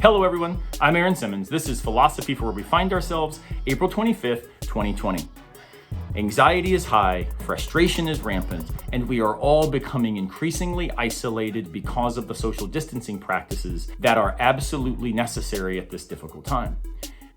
Hello everyone, I'm Aaron Simmons. This is Philosophy for Where We Find Ourselves, April 25th, 2020. Anxiety is high, frustration is rampant, and we are all becoming increasingly isolated because of the social distancing practices that are absolutely necessary at this difficult time.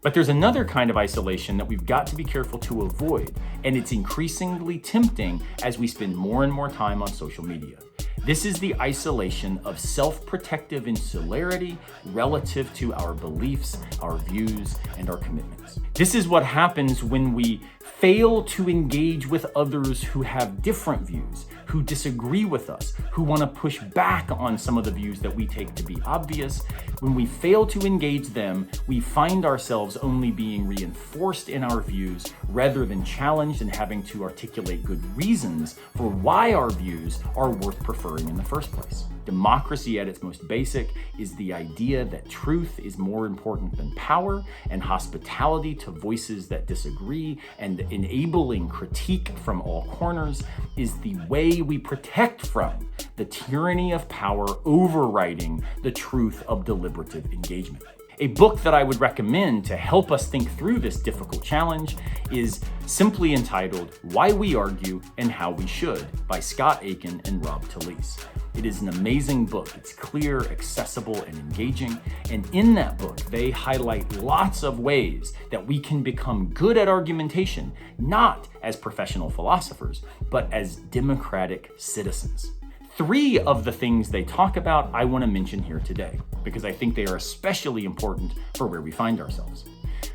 But there's another kind of isolation that we've got to be careful to avoid, and it's increasingly tempting as we spend more and more time on social media. This is the isolation of self-protective insularity relative to our beliefs, our views, and our commitments. This is what happens when we fail to engage with others who have different views, who disagree with us, who want to push back on some of the views that we take to be obvious. When we fail to engage them, we find ourselves only being reinforced in our views rather than challenged and having to articulate good reasons for why our views are worth preferring in the first place. Democracy at its most basic is the idea that truth is more important than power, and hospitality to voices that disagree and enabling critique from all corners is the way we protect from the tyranny of power overriding the truth of deliberative engagement. A book that I would recommend to help us think through this difficult challenge is simply entitled Why We Argue and How We Should by Scott Aikin and Rob Talisse. It is an amazing book. It's clear, accessible, and engaging. And in that book, they highlight lots of ways that we can become good at argumentation, not as professional philosophers, but as democratic citizens. 3 of the things they talk about I want to mention here today, because I think they are especially important for where we find ourselves.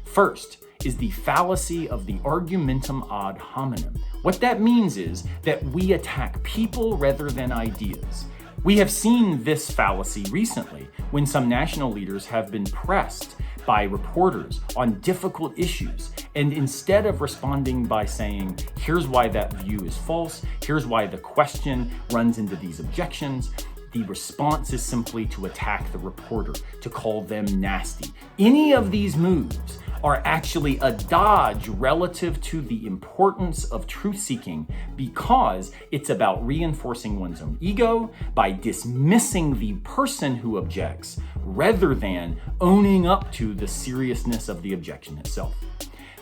First is the fallacy of the argumentum ad hominem. What that means is that we attack people rather than ideas. We have seen this fallacy recently when some national leaders have been pressed by reporters on difficult issues. And instead of responding by saying, here's why that view is false, here's why the question runs into these objections, the response is simply to attack the reporter, to call them nasty. Any of these moves are actually a dodge relative to the importance of truth-seeking because it's about reinforcing one's own ego by dismissing the person who objects rather than owning up to the seriousness of the objection itself.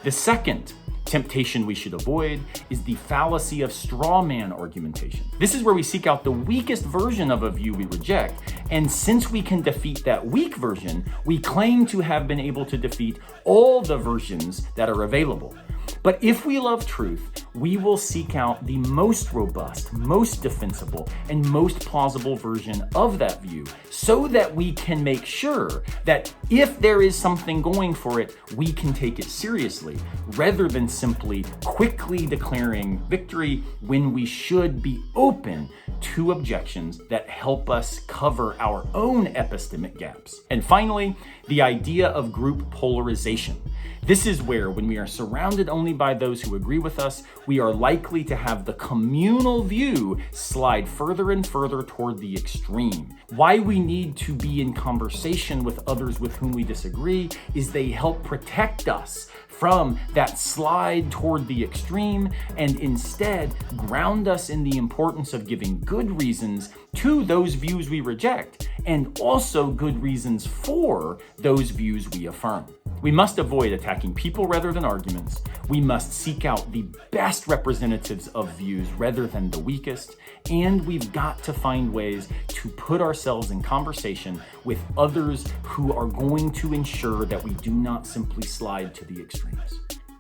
The second temptation we should avoid is the fallacy of straw man argumentation. This is where we seek out the weakest version of a view we reject, and since we can defeat that weak version, we claim to have been able to defeat all the versions that are available. But if we love truth, we will seek out the most robust, most defensible, and most plausible version of that view so that we can make sure that if there is something going for it, we can take it seriously rather than simply quickly declaring victory when we should be open to objections that help us cover our own epistemic gaps. And finally, the idea of group polarization. This is where, when we are surrounded only by those who agree with us, we are likely to have the communal view slide further and further toward the extreme. Why we need to be in conversation with others with whom we disagree is they help protect us from that slide toward the extreme and instead ground us in the importance of giving good reasons to those views we reject and also good reasons for those views we affirm. We must avoid attacking people rather than arguments. We must seek out the best representatives of views rather than the weakest. And we've got to find ways to put ourselves in conversation with others who are going to ensure that we do not simply slide to the extremes.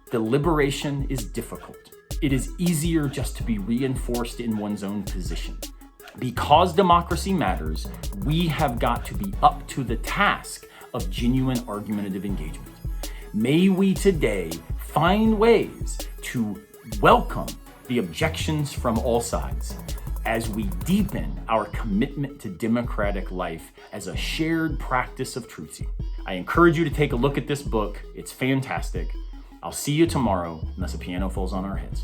Deliberation is difficult. It is easier just to be reinforced in one's own position. Because democracy matters, we have got to be up to the task of genuine argumentative engagement. May we today find ways to welcome the objections from all sides as we deepen our commitment to democratic life as a shared practice of truth-seeking. I encourage you to take a look at this book. It's fantastic. I'll see you tomorrow unless a piano falls on our heads.